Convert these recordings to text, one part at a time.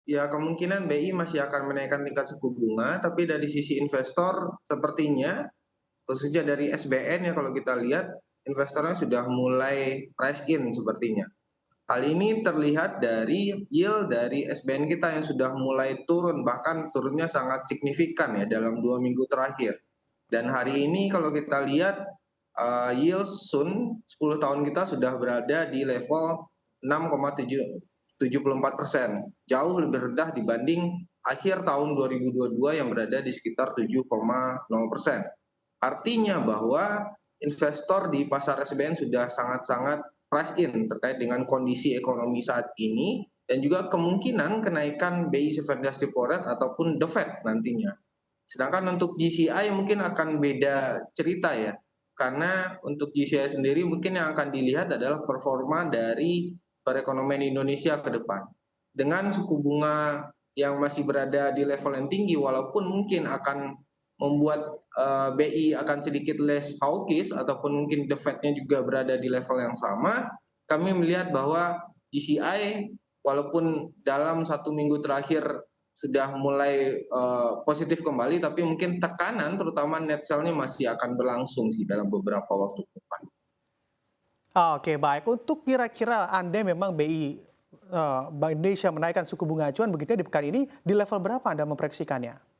Ya, kemungkinan BI masih akan menaikkan tingkat suku bunga, tapi dari sisi investor sepertinya, khususnya dari SBN ya kalau kita lihat, investornya sudah mulai price in sepertinya. Hal ini terlihat dari yield dari SBN kita yang sudah mulai turun, bahkan turunnya sangat signifikan ya dalam 2 minggu terakhir. Dan hari ini kalau kita lihat yield Sun 10 tahun kita sudah berada di level 6,74%, jauh lebih rendah dibanding akhir tahun 2022 yang berada di sekitar 7,0%. Artinya bahwa investor di pasar SBN sudah sangat-sangat price in terkait dengan kondisi ekonomi saat ini dan juga kemungkinan kenaikan BI 7 days repo rate ataupun The Fed nantinya. Sedangkan untuk GCI mungkin akan beda cerita ya, karena untuk GCI sendiri mungkin yang akan dilihat adalah performa dari perekonomian Indonesia ke depan. Dengan suku bunga yang masih berada di level yang tinggi, walaupun mungkin akan membuat BI akan sedikit less hawkish ataupun mungkin the Fed-nya juga berada di level yang sama, kami melihat bahwa GCI walaupun dalam 1 minggu terakhir sudah mulai positif kembali, tapi mungkin tekanan terutama net sell-nya masih akan berlangsung sih dalam beberapa waktu ke depan. Oke, baik. Untuk kira-kira Anda memang BI, Bank Indonesia menaikkan suku bunga acuan begitu ya di pekan ini, di level berapa Anda memproyeksikannya?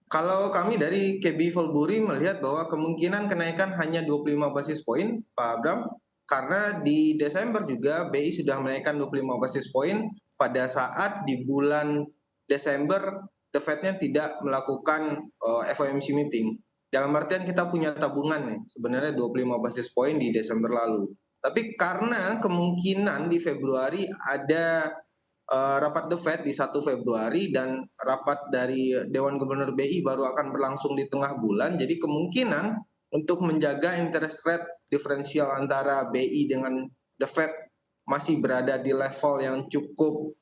Kalau kami dari KB Volburi melihat bahwa kemungkinan kenaikan hanya 25 basis poin, Pak Abram, karena di Desember juga BI sudah menaikkan 25 basis poin pada saat di bulan Desember The Fed-nya tidak melakukan FOMC meeting. Dalam artian kita punya tabungan nih, sebenarnya 25 basis poin di Desember lalu. Tapi karena kemungkinan di Februari ada rapat The Fed di 1 Februari dan rapat dari Dewan Gubernur BI baru akan berlangsung di tengah bulan. Jadi kemungkinan untuk menjaga interest rate diferensial antara BI dengan The Fed masih berada di level yang cukup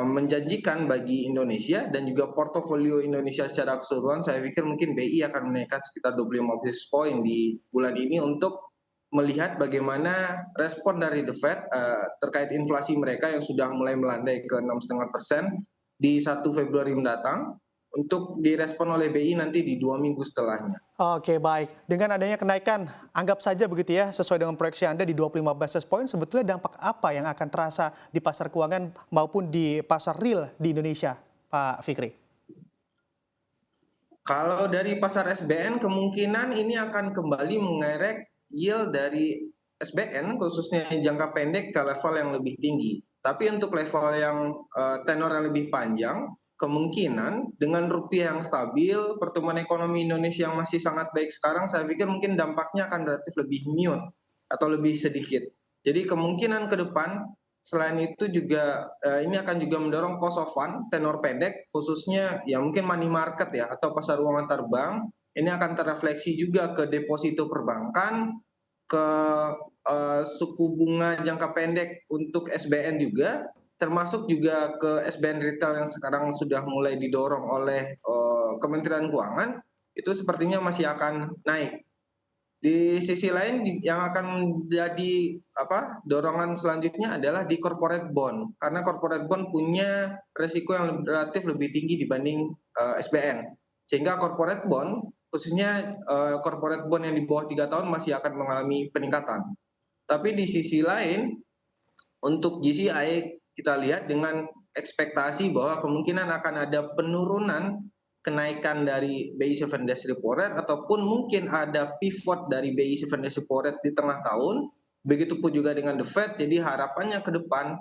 menjanjikan bagi Indonesia dan juga portofolio Indonesia secara keseluruhan. Saya pikir mungkin BI akan menaikkan sekitar 25 basis point di bulan ini untuk melihat bagaimana respon dari The Fed terkait inflasi mereka yang sudah mulai melandai ke 6,5% di 1 Februari mendatang untuk direspon oleh BI nanti di 2 minggu setelahnya. Oke, baik. Dengan adanya kenaikan, anggap saja begitu ya, sesuai dengan proyeksi Anda di 25 basis point, sebetulnya dampak apa yang akan terasa di pasar keuangan maupun di pasar real di Indonesia, Pak Fikri? Kalau dari pasar SBN kemungkinan ini akan kembali mengerek yield dari SBN khususnya jangka pendek ke level yang lebih tinggi. Tapi untuk level yang tenor yang lebih panjang, kemungkinan dengan rupiah yang stabil, pertumbuhan ekonomi Indonesia yang masih sangat baik sekarang, saya pikir mungkin dampaknya akan relatif lebih mute atau lebih sedikit. Jadi kemungkinan ke depan selain itu juga ini akan juga mendorong cost of fund tenor pendek khususnya ya mungkin money market ya atau pasar uang antar bank ini akan terefleksi juga ke deposito perbankan, ke suku bunga jangka pendek untuk SBN juga, termasuk juga ke SBN retail yang sekarang sudah mulai didorong oleh Kementerian Keuangan, itu sepertinya masih akan naik. Di sisi lain yang akan menjadi dorongan selanjutnya adalah di corporate bond, karena corporate bond punya resiko yang relatif lebih tinggi dibanding SBN. Sehingga corporate bond, khususnya corporate bond yang di bawah 3 tahun masih akan mengalami peningkatan. Tapi di sisi lain, untuk GCI kita lihat dengan ekspektasi bahwa kemungkinan akan ada penurunan kenaikan dari BI 7 days repo rate ataupun mungkin ada pivot dari BI 7 days repo rate di tengah tahun. Begitupun juga dengan The Fed. Jadi harapannya ke depan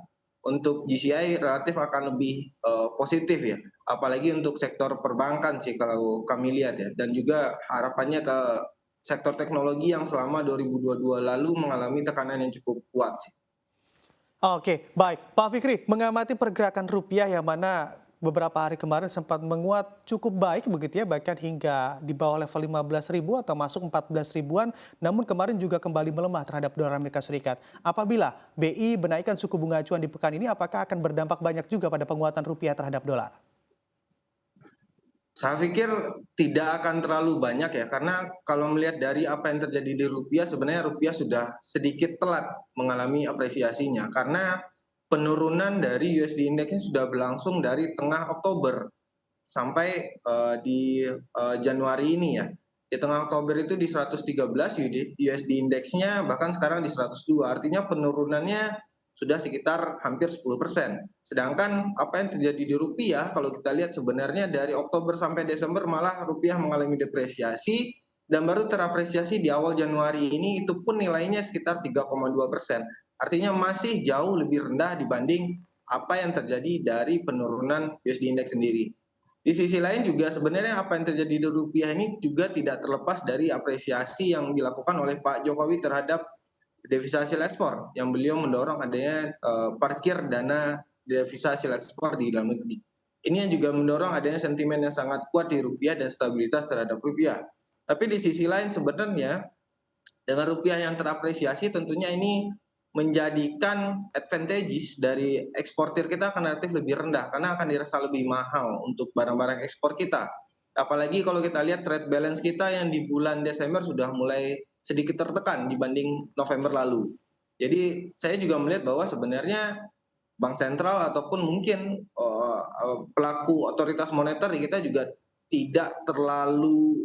untuk GCI relatif akan lebih positif ya. Apalagi untuk sektor perbankan sih kalau kami lihat ya. Dan juga harapannya ke sektor teknologi yang selama 2022 lalu mengalami tekanan yang cukup kuat sih. Oke, baik. Pak Fikri, mengamati pergerakan rupiah yang mana beberapa hari kemarin sempat menguat cukup baik begitu ya, bahkan hingga di bawah level 15.000 atau masuk 14 ribuan, namun kemarin juga kembali melemah terhadap dolar Amerika Serikat. Apabila BI menaikkan suku bunga acuan di pekan ini, apakah akan berdampak banyak juga pada penguatan rupiah terhadap dolar? Saya pikir tidak akan terlalu banyak ya, karena kalau melihat dari apa yang terjadi di rupiah, sebenarnya rupiah sudah sedikit telat mengalami apresiasinya. Karena penurunan dari USD Index-nya sudah berlangsung dari tengah Oktober sampai di Januari ini ya. Di tengah Oktober itu di 113 USD Index-nya, bahkan sekarang di 102. Artinya penurunannya sudah sekitar hampir 10%. Sedangkan apa yang terjadi di rupiah, kalau kita lihat sebenarnya dari Oktober sampai Desember malah rupiah mengalami depresiasi, dan baru terapresiasi di awal Januari ini, itu pun nilainya sekitar 3,2%. Artinya masih jauh lebih rendah dibanding apa yang terjadi dari penurunan USD Index sendiri. Di sisi lain juga sebenarnya apa yang terjadi di rupiah ini juga tidak terlepas dari apresiasi yang dilakukan oleh Pak Jokowi terhadap devisa hasil ekspor, yang beliau mendorong adanya parkir dana devisa hasil ekspor di dalam negeri. Ini yang juga mendorong adanya sentimen yang sangat kuat di rupiah dan stabilitas terhadap rupiah. Tapi di sisi lain sebenarnya dengan rupiah yang terapresiasi tentunya ini menjadikan advantages dari eksportir kita akan relatif lebih rendah karena akan dirasa lebih mahal untuk barang-barang ekspor kita. Apalagi kalau kita lihat trade balance kita yang di bulan Desember sudah mulai sedikit tertekan dibanding November lalu. Jadi saya juga melihat bahwa sebenarnya bank sentral ataupun mungkin pelaku otoritas moneter di kita juga tidak terlalu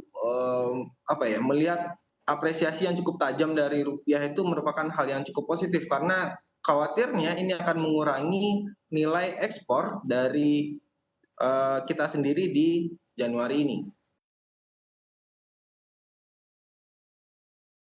melihat apresiasi yang cukup tajam dari rupiah itu merupakan hal yang cukup positif, karena khawatirnya ini akan mengurangi nilai ekspor dari kita sendiri di Januari ini.